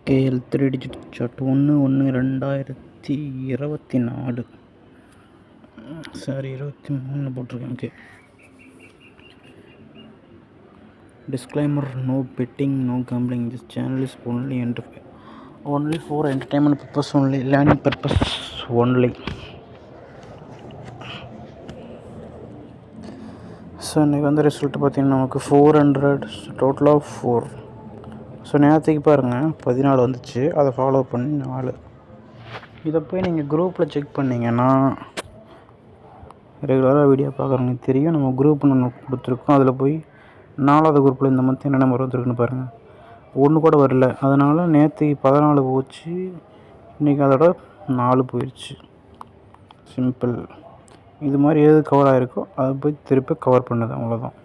KL 3 digit chart 1/1/2024 sorry 23 போட்டிருக்கேன். Okay. Disclaimer: no betting, no gambling. This channel is only for entertainment purpose only, learning purpose only. So இன்றைக்கி வந்து result பார்த்திங்கன்னா நமக்கு 400 total of 4. So நேரத்துக்கு பாருங்கள் 14 வந்துச்சு, அதை ஃபாலோ பண்ணி 4. இதை போய் நீங்கள் குரூப்பில் செக் பண்ணிங்கன்னா ரெகுலராக வீடியோ பார்க்குறவங்க தெரியும். நம்ம குரூப் ஒன்று கொடுத்துருக்கோம், அதில் போய் 4வது குரூப்பில் இந்த மந்த் என்னென்ன நம்பர் வந்துருக்குன்னு பாருங்கள். ஒன்று கூட வரல, அதனால் நேற்றுக்கு 14 போச்சு, இன்றைக்கி அதோட 4 போயிடுச்சு. சிம்பிள். இது மாதிரி எது கவர் ஆகிருக்கோ அதை போய் திருப்பி கவர் பண்ணுது, அவ்வளோதான்.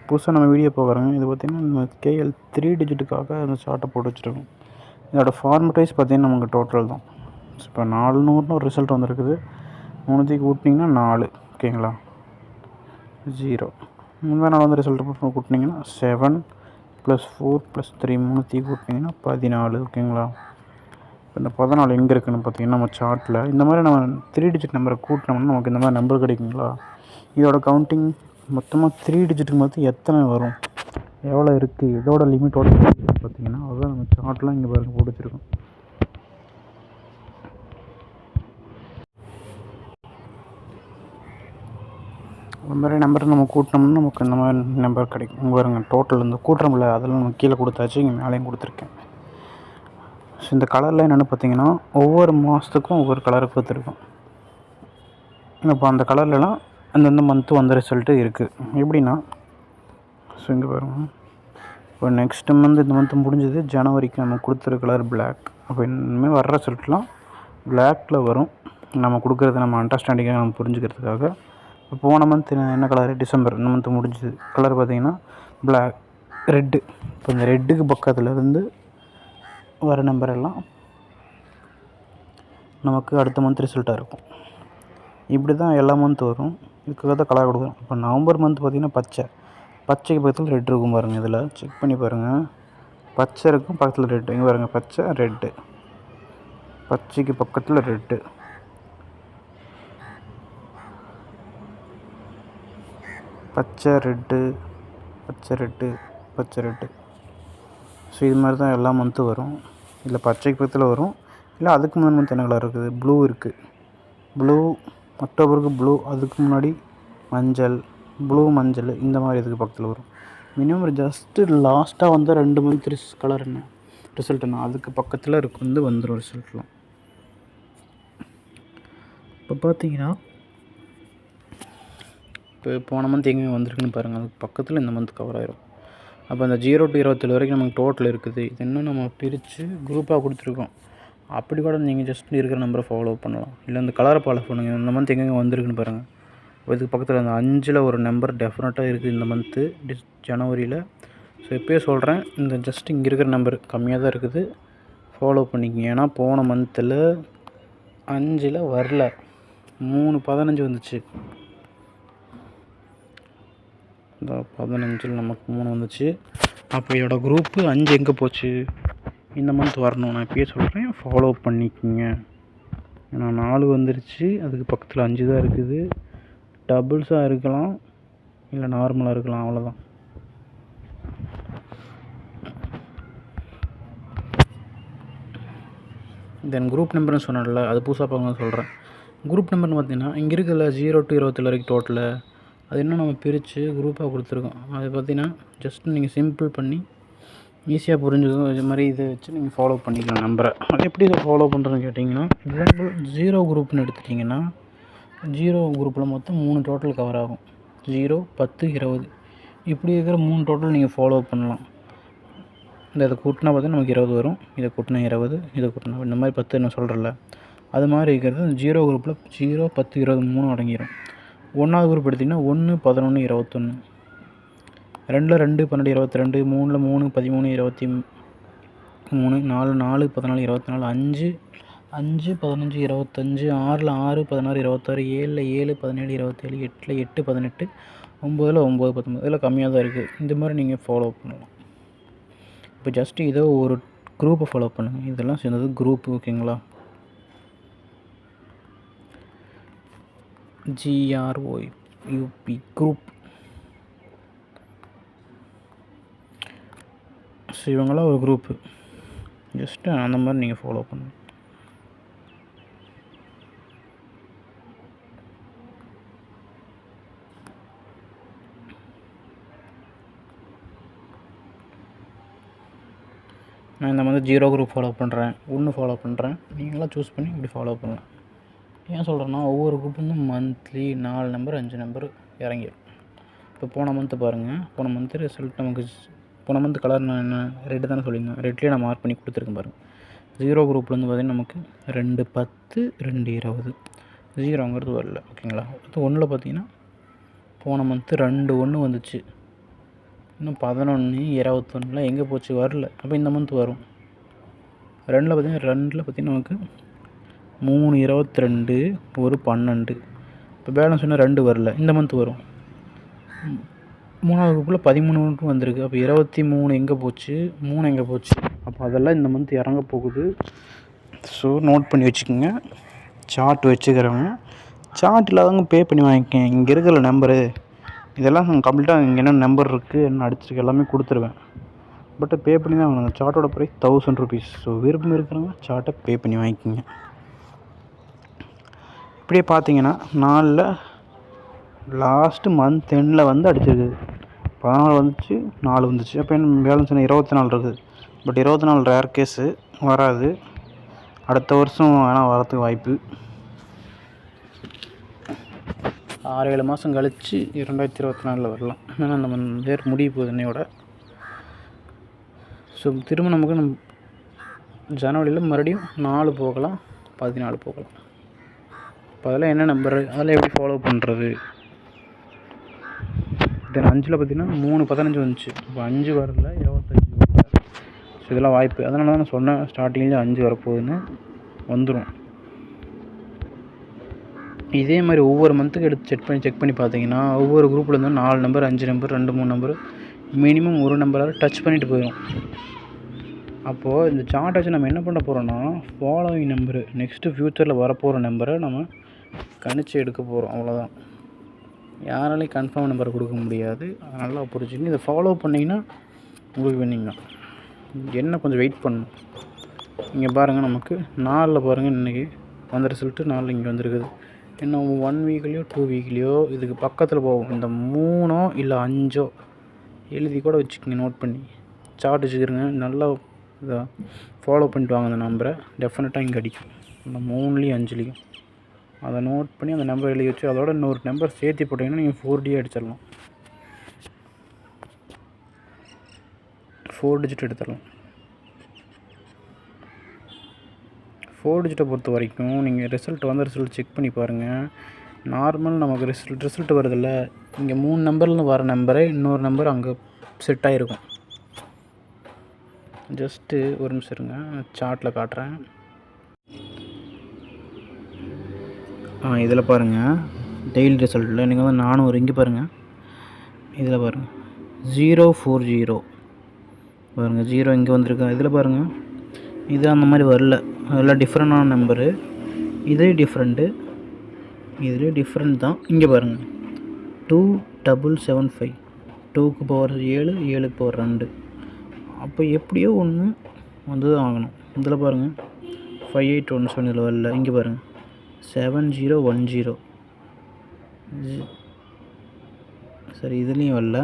புதுசாக நம்ம வீடியோ பார்க்குறோங்க. இது பார்த்திங்கன்னா நம்ம கேஎல் 3 டிஜிட்டுக்காக அந்த சார்ட்டை போட்டு வச்சுருக்கோம். இதோட ஃபார்மேட் வைஸ் பார்த்திங்கன்னா நமக்கு டோட்டல் தான். இப்போ 400 ஒரு ரிசல்ட் வந்துருக்குது. 3 கூட்டினீங்கன்னா 4, ஓகேங்களா. 0 முன்னாடி நாள் வந்து ரிசல்ட் கூட்டினீங்கன்னா 7 + 4 + 3 3 கூட்டினீங்கன்னா 14, ஓகேங்களா. இப்போ இந்த 14 எங்கே இருக்குதுன்னு பார்த்தீங்கன்னா நம்ம சார்ட்டில் இந்த மாதிரி நம்ம 3 டிஜிட் நம்பரை கூட்டினோம்னா நமக்கு இந்த மாதிரி நம்பர் கிடைக்குங்களா. இதோட கவுண்டிங் மொத்தமாக 3 டிஜிட்டுக்கு மொத்தம் எத்தனை வரும், எவ்வளோ இருக்குது, இதோட லிமிட்டோட பார்த்தீங்கன்னா அதுதான் நம்ம சார்ட்லாம் இங்கே பாருங்கள் போட்டு வச்சுருக்கோம். இந்த மாதிரி நம்பர் நம்ம கூட்டினோம்னா நமக்கு இந்த மாதிரி நம்பர் கிடைக்கும். இங்கே பாருங்கள் டோட்டல் இந்த கூட்டுறோம்ல அதெல்லாம் நம்ம கீழே கொடுத்தாச்சு, இங்கே மேலேயும் கொடுத்துருக்கேன். ஸோ இந்த கலரில் என்னென்னு பார்த்தீங்கன்னா ஒவ்வொரு மாதத்துக்கும் ஒவ்வொரு கலரை கொடுத்துருக்கோம். இப்போ அந்த கலர்லலாம் அந்தந்த மந்த்து வந்த ரிசல்ட்டு இருக்குது. எப்படின்னா ஸோ இங்கே பாருங்கள், இப்போ நெக்ஸ்ட்டு மந்த் இந்த மந்த்து முடிஞ்சது ஜனவரிக்கு நம்ம கொடுத்துரு கலர் பிளாக். அப்போ இனிமேல் வர்ற ரிசல்ட்லாம் பிளாக்கில் வரும். நம்ம கொடுக்குறது நம்ம அண்டர்ஸ்டாண்டிங்காக நம்ம புரிஞ்சுக்கிறதுக்காக. இப்போ போன மந்த் என்ன கலரு, டிசம்பர், இந்த மந்த்து முடிஞ்சது கலர் பார்த்திங்கன்னா பிளாக், ரெட்டு. இப்போ இந்த ரெட்டுக்கு பக்கத்தில் இருந்து வர நம்பர் எல்லாம் நமக்கு அடுத்த மந்த் ரிசல்ட்டாக இருக்கும். இப்படி தான் எல்லா மந்த் வரும். இதுக்காக தான் கலர் கொடுக்குறோம். இப்போ நவம்பர் மந்த் பார்த்திங்கன்னா பச்சைக்கு பக்கத்தில் ரெட் இருக்கும் பாருங்கள். இதில் செக் பண்ணி பாருங்கள், பச்சை இருக்கும் பக்கத்தில் ரெட்டு. இங்கே பாருங்கள், பச்சை ரெட்டு, பச்சைக்கு பக்கத்தில் ரெட்டு, பச்சை ரெட்டு, பச்சை ரெட்டு, பச்சை ரெட்டு. ஸோ இது மாதிரி தான் எல்லா மந்த்தும் வரும். இல்லை பச்சைக்கு பக்கத்தில் வரும், இல்லை அதுக்கு முன்னாடி மந்த் என்ன கலர் இருக்குது, ப்ளூ இருக்குது. ப்ளூ அக்டோபருக்கு ப்ளூ, அதுக்கு முன்னாடி மஞ்சள், ப்ளூ மஞ்சள், இந்த மாதிரி இதுக்கு பக்கத்தில் வரும். மினிமம் ஜஸ்ட்டு லாஸ்ட்டாக வந்து 2 மந்த் கலர் என்ன ரிசல்ட் என்ன அதுக்கு பக்கத்தில் வந்து வந்துடும் ரிசல்ட்லாம். இப்போ பார்த்தீங்கன்னா இப்போ போன மந்த் எங்கே வந்திருக்குன்னு பாருங்கள், அதுக்கு பக்கத்தில் இந்த மந்த் கவர் ஆயிரும். அப்போ அந்த 0 to 27 வரைக்கும் நமக்கு டோட்டல் இருக்குது. இது இன்னும் நம்ம பிரித்து குரூப்பாக கொடுத்துருக்கோம். அப்படி கூட நீங்கள் ஜஸ்ட் இருக்கிற நம்பரை ஃபாலோ பண்ணலாம், இல்லை இந்த கலரை ஃபாலோ பண்ணுங்கள். இந்த மந்த் எங்கெங்கே வந்திருக்குன்னு பாருங்கள். இதுக்கு பக்கத்தில் அந்த 5ல் ஒரு நம்பர் டெஃபினட்டாக இருக்குது இந்த மந்த்து ஜனவரியில். ஸோ இப்போயே சொல்கிறேன், இந்த ஜஸ்ட் இங்கே இருக்கிற நம்பர் கம்மியாக தான் இருக்குது, ஃபாலோ பண்ணிக்கிங்க. ஏன்னா போன மந்தில் 5ல் வரல, 3/15 வந்துச்சு. இந்த 15ல் நமக்கு 3 வந்துச்சு. அப்போ இதோட குரூப்பு 5 எங்கே போச்சு, இந்த மந்த் வரணும். நான் இப்போயே சொல்கிறேன், ஃபாலோ பண்ணிக்கோங்க. ஏன்னா 4 வந்துருச்சு, அதுக்கு பக்கத்தில் 5 தான் இருக்குது. டபுள்ஸாக இருக்கலாம், இல்லை நார்மலாக இருக்கலாம், அவ்வளோதான். தென் குரூப் நம்பர்னு சொன்னேன்ல, அது புதுசாக பார்க்க சொல்கிறேன். குரூப் நம்பர்னு பார்த்தீங்கன்னா இங்கே இருக்குல்ல 0 to 27 வரைக்கும் டோட்டலு, அது இன்னும் நம்ம பிரித்து குரூப்பாக கொடுத்துருக்கோம். அது பார்த்திங்கன்னா ஜஸ்ட் நீங்கள் சிம்பிள் பண்ணி ஈஸியாக புரிஞ்சுக்கோங்க. இது மாதிரி இதை வச்சு நீங்கள் ஃபாலோ பண்ணிக்கலாம் நம்பரை. அது எப்படி இதை ஃபாலோ பண்ணுறதுன்னு கேட்டிங்கன்னா, எக்ஸாம்பிள் 0 குரூப்னு எடுத்துட்டிங்கன்னா 0 குரூப்பில் மொத்தம் 3 டோட்டல் கவர் ஆகும். 0, 10, 20 இப்படி இருக்கிற 3 டோட்டல் நீங்கள் ஃபாலோ பண்ணலாம். இதை கூட்டினா பார்த்தீங்கன்னா நமக்கு 20 வரும், இதை கூட்டினா 20, இதை கூட்டினா இந்த மாதிரி 10 நான் சொல்கிறேன்ல, அது மாதிரி இருக்கிறது 0 குரூப்பில் 0, 10, 20 3 அடங்கிடும். 1வது குரூப் எடுத்திங்கன்னா 1, 11, 21, 2ல் 2, 12, 22, 3ல் 3, 13, 23, 4, 4, 14, 24, 5, 5, 15, 25, 6ல் 6, 16, 26, 7ல் 7, 17, 27, 8ல் 8, 18, 9ல் 9, 19 இதில் கம்மியாக தான் இருக்குது. இந்த மாதிரி நீங்கள் ஃபாலோ பண்ணலாம். இப்போ ஜஸ்ட்டு ஏதோ ஒரு குரூப்பை ஃபாலோ பண்ணுங்கள். இதெல்லாம் சேர்ந்தது குரூப், ஓகேங்களா? GROUP group. ஸோ இவங்களாம் ஒரு குரூப்பு. ஜஸ்ட்டு அந்த மாதிரி நீங்கள் ஃபாலோ பண்ணுங்கள். நான் இந்த மாதிரி 0 குரூப் ஃபாலோ பண்ணுறேன், 1 ஃபாலோ பண்ணுறேன். நீங்களாம் சூஸ் பண்ணி இப்படி ஃபாலோ பண்ணலாம். ஏன் சொல்கிறேன்னா, ஒவ்வொரு குரூப்பும் மந்த்லி 4 நம்பர் 5 நம்பர் இறங்கிடும். இப்போ போன மந்த்து பாருங்கள், போன மந்த்து ரிசல்ட் நமக்கு போன மந்த் கலர் நான் என்ன ரெட்டு தானே சொல்லியிருந்தேன், ரெட்லேயே நான் மார்க் பண்ணி கொடுத்துருக்கேன் பாருங்கள். 0 குரூப்லேருந்து பார்த்திங்கன்னா நமக்கு 210 220 0ங்கிறது வரல, ஓகேங்களா? அடுத்து 1ல் பார்த்திங்கன்னா போன மந்த்து 2 வந்துச்சு. இன்னும் 11 21 எங்கே போச்சு, வரல. அப்போ இந்த மந்த் வரும். 2ல் பார்த்திங்கன்னா நமக்கு 3 22 1 12. இப்போ பேலன்ஸ் இன்னும் 2 வரல, இந்த மந்த் வரும். 3வது குரூப்பில் 13 வந்திருக்கு. அப்போ 23 எங்கே போச்சு, 3 எங்கே போச்சு. அப்போ அதெல்லாம் இந்த மந்த் இறங்க போகுது. ஸோ நோட் பண்ணி வச்சுக்கோங்க. சார்ட் வச்சுக்கிறவங்க, சார்ட் இல்லாதவங்க பே பண்ணி வாங்கிக்கோங்க. இங்கே இருக்கிற நம்பரு இதெல்லாம் கம்ப்ளீட்டாக இங்கே என்ன நம்பர் இருக்குது என்ன அடிச்சிருக்கு எல்லாமே கொடுத்துருவேன். பட் பே பண்ணி தான் வாங்கணும். சார்ட்டோட ப்ரைஸ் 1000 rupees. ஸோ விருப்பம் இருக்கிறவங்க சார்ட்டை பே பண்ணி வாங்கிக்கோங்க. இப்படியே பார்த்தீங்கன்னா 4ல் லாஸ்ட்டு மந்த் எண்டில் வந்து அடிச்சிருக்குது. 14 வந்துச்சு, 4 வந்துச்சு. அப்போ என்ன பேலன்ஸ் என்ன 24 இருக்குது. பட் 24 ரேர் கேஸு, வராது. அடுத்த வருஷம் வேணால் வரத்துக்கு வாய்ப்பு. 6-7 மாதம் கழித்து 2024 வரலாம். ஏன்னா நம்ம வேறு முடிய போகுது என்னையோட. ஸோ திரும்ப நமக்கு ஜனவரியில் மறுபடியும் 4 போகலாம், 14 போகலாம். இப்போ அதெல்லாம் என்ன நம்பரு, அதெல்லாம் எப்படி ஃபாலோ பண்ணுறது? தென் 5ல் பார்த்திங்கன்னா 3 15 வந்துச்சு. இப்போ 5 வரல, 25 வரல. ஸோ இதெல்லாம் வாய்ப்பு. அதனால தான் நான் சொன்னேன் ஸ்டார்டிங்லேயே 5 வரப்போகுதுன்னு. வந்துடும். இதே மாதிரி ஒவ்வொரு மந்த்துக்கு எடுத்து செக் பண்ணி பார்த்தீங்கன்னா ஒவ்வொரு குரூப்பில் இருந்தால் 4 நம்பர் 5 நம்பர் 2 3 நம்பர் மினிமம் ஒரு நம்பரால் டச் பண்ணிட்டு போயிடும். அப்போது இந்த சார்ட் வச்சு நம்ம என்ன பண்ண போகிறோன்னா, ஃபாலோவிங் நம்பரு நெக்ஸ்ட்டு ஃப்யூச்சரில் வரப்போகிற நம்பரை நம்ம கணிச்சு எடுக்க போகிறோம், அவ்வளோதான். யாராலையும் கன்ஃபார்ம் நம்பர் கொடுக்க முடியாது. நல்லா புரிஞ்சுங்க. இதை ஃபாலோ பண்ணிங்கன்னா உங்களுக்கு வேணுங்க. என்ன கொஞ்சம் வெயிட் பண்ணணும். இங்கே பாருங்கள், நமக்கு 4ல் பாருங்கள் இன்றைக்கி வந்த ரிசல்ட்டு 4 இங்கே வந்திருக்குது. இன்னும் 1 வீக்லேயோ 2 வீக்லேயோ இதுக்கு பக்கத்தில் போகும். இந்த 3 இல்லை 5 எழுதி கூட வச்சுக்கோங்க, நோட் பண்ணி சார்ட் வச்சுக்கிறங்க. நல்லா இதை ஃபாலோ பண்ணிட்டு வாங்க. அந்த நம்பரை டெஃபினட்டாக இங்கே அடிக்கும். இந்த 3லேயும் 5லேயும் அதை நோட் பண்ணி அந்த நம்பர் எழுதி வச்சு அதோட இன்னொரு நம்பர் சேர்த்து போட்டிங்கன்னா நீங்கள் 4D அடிச்சிடலாம். 4 டிஜிட் எடுத்துடலாம். 4 டிஜிட்டை பொறுத்த வரைக்கும் நீங்கள் ரிசல்ட் செக் பண்ணி பாருங்கள். நார்மல் நமக்கு ரிசல்ட் வருதில்ல, இங்கே 3 நம்பர்லேருந்து வர நம்பரே இன்னொரு நம்பர் அங்கே செட் ஆகிருக்கும். ஜஸ்ட்டு ஒரு நிமிஷம் இருங்க, சார்ட்டில் காட்டுறேன். இதில் பாருங்கள், டெய்லி ரிசல்ட்டில் நீங்கள் வந்து 400 இங்கே பாருங்கள். இதில் பாருங்கள் 040 பாருங்கள், 0 இங்கே வந்திருக்கு. இதில் பாருங்கள், இது அந்த மாதிரி வரல. அதெல்லாம் டிஃப்ரெண்டான நம்பரு. இதே டிஃப்ரெண்ட்டு, இதிலே டிஃப்ரெண்ட் தான். இங்கே பாருங்கள் 2775, 2க்கு பவர் 7, 7க்கு பவர் 2. அப்போ எப்படியோ ஒன்று வந்து தான் ஆகணும். இதில் பாருங்கள் 5817 இதில் வரல. இங்கே பாருங்கள் 7010, சரி இதுலேயும் வரல.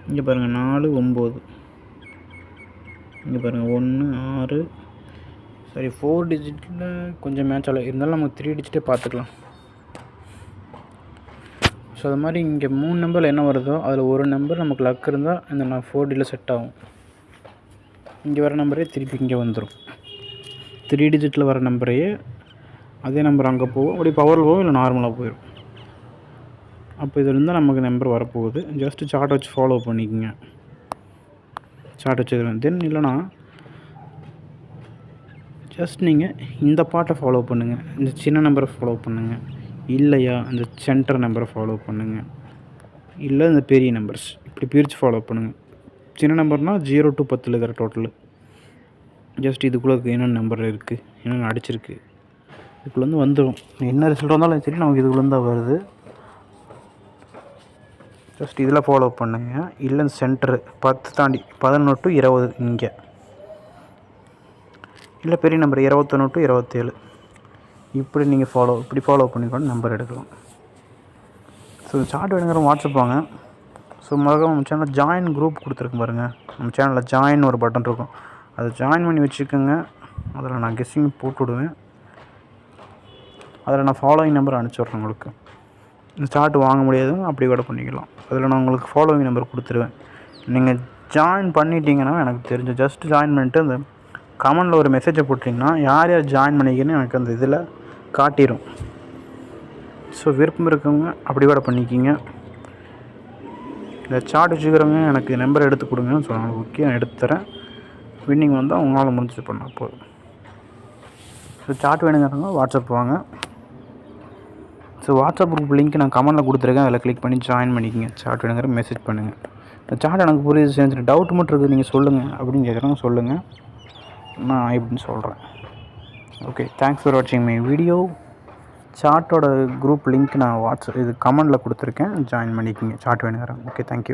இங்கே பாருங்கள் 4 9, இங்கே பாருங்கள் 1 6. சரி 4 டிஜிட்டில் கொஞ்சம் மேட்ச் ஆகலை, இருந்தாலும் நமக்கு 3 டிஜிட்டே பார்த்துக்கலாம். ஸோ அது மாதிரி இங்கே 3 நம்பரில் என்ன வருதோ அதில் ஒரு நம்பர் நமக்கு லக் இருந்தால் இந்த 4Dயில் செட் ஆகும். இங்கே வர நம்பரே திருப்பி இங்கே வந்துடும். 3 டிஜிட்டில் வர நம்பரையே அதே நம்பர் அங்கே போகும், அப்படி பவரில் போகும், இல்லை நார்மலாக போயிடும். அப்போ இதில் இருந்தால் நமக்கு நம்பர் வரப்போகுது. ஜஸ்ட்டு சார்ட் வச்சு ஃபாலோ பண்ணிக்கோங்க. சார்ட் வச்சுக்கிறேன். தென் இல்லைனா ஜஸ்ட் நீங்கள் இந்த பாட்டை ஃபாலோ பண்ணுங்கள், இந்த சின்ன நம்பரை ஃபாலோ பண்ணுங்கள். இல்லையா அந்த சென்டர் நம்பரை ஃபாலோ பண்ணுங்கள். இல்லை இந்த பெரிய நம்பர்ஸ் இப்படி பிரித்து ஃபாலோ பண்ணுங்கள். சின்ன நம்பர்னால் 0 to 10 இருக்கிற டோட்டலு. ஜஸ்ட் இதுக்குள்ளே என்னென்ன நம்பர் இருக்குது, என்னென்ன அடிச்சிருக்கு, இதுக்குள்ளேருந்து வந்துடும். என்ன ரிசல்ட் வந்தாலும் சரி நமக்கு இதுக்குள்ளேருந்து தான் வருது. ஜஸ்ட் இதில் ஃபாலோ பண்ணுங்க. இல்லை சென்டரு 10 தாண்டி 11 to 20 இங்கே, இல்லை பெரிய நம்பர் 21 to 27 இப்படி நீங்கள் இப்படி ஃபாலோ பண்ணிக்கொண்டு நம்பர் எடுக்கலாம். ஸோ சார்ட் வேணுங்கிற வாட்ஸ்அப் வாங்க. ஸோ மறக்காம நம்ம சேனலில் ஜாயின் குரூப் கொடுத்துருக்கு பாருங்கள். நம்ம சேனலில் ஜாயின் ஒரு பட்டன் இருக்கும், அதை ஜாயின் பண்ணி வச்சுக்கோங்க. அதில் நான் கெஸ்ஸிங் போட்டு விடுவேன். அதில் நான் ஃபாலோவிங் நம்பர் அனுப்பிச்சி உங்களுக்கு. இந்த சார்ட் வாங்க முடியாதுங்க அப்படி கூட பண்ணிக்கலாம். அதில் நான் உங்களுக்கு ஃபாலோவிங் நம்பர் கொடுத்துருவேன். நீங்கள் ஜாயின் பண்ணிட்டீங்கன்னா எனக்கு தெரிஞ்ச ஜஸ்ட் ஜாயின் பண்ணிட்டு அந்த கமெண்டில் ஒரு மெசேஜை போட்டிங்கன்னா யார் யார் ஜாயின் பண்ணிக்கன்னு எனக்கு அந்த இதில் காட்டிடும். ஸோ விருப்பம் இருக்கவங்க அப்படி கூட பண்ணிக்கிங்க. இந்த சார்ட் வச்சுக்கிறவங்க எனக்கு நம்பர் எடுத்து கொடுங்கன்னு சொன்னாங்க. ஓகே, நான் எடுத்து தரேன். வின்னிங் வந்தால் உங்களால் முடிஞ்சது பண்ண போதும். ஸோ சார்ட் வேணுங்கிறவங்க வாட்ஸ்அப் வாங்க. ஸோ வாட்ஸ்அப் குரூப் லிங்க் நான் கமெண்டில் கொடுத்துருக்கேன். அதில் கிளிக் பண்ணி ஜாயின் பண்ணிக்கிங்க. சார்ட் வேணுங்கிற மெசேஜ் பண்ணுங்கள். இந்த சார்ட் எனக்கு புரியுது, செஞ்சு டவுட் மட்டும் இருக்குது, நீங்கள் சொல்லுங்கள் அப்படின்னு கேட்குறாங்க. சொல்லுங்கள், நான் எப்படின்னு சொல்கிறேன். ஓகே, தேங்க்ஸ் ஃபார் வாட்சிங் மை வீடியோ. சார்ட்டோட குரூப் லிங்க் நான் இது கமெண்டில் கொடுத்துருக்கேன். ஜாயின் பண்ணிக்கிங்க சார்ட் வேணுங்கிறேன். Okay, thank you.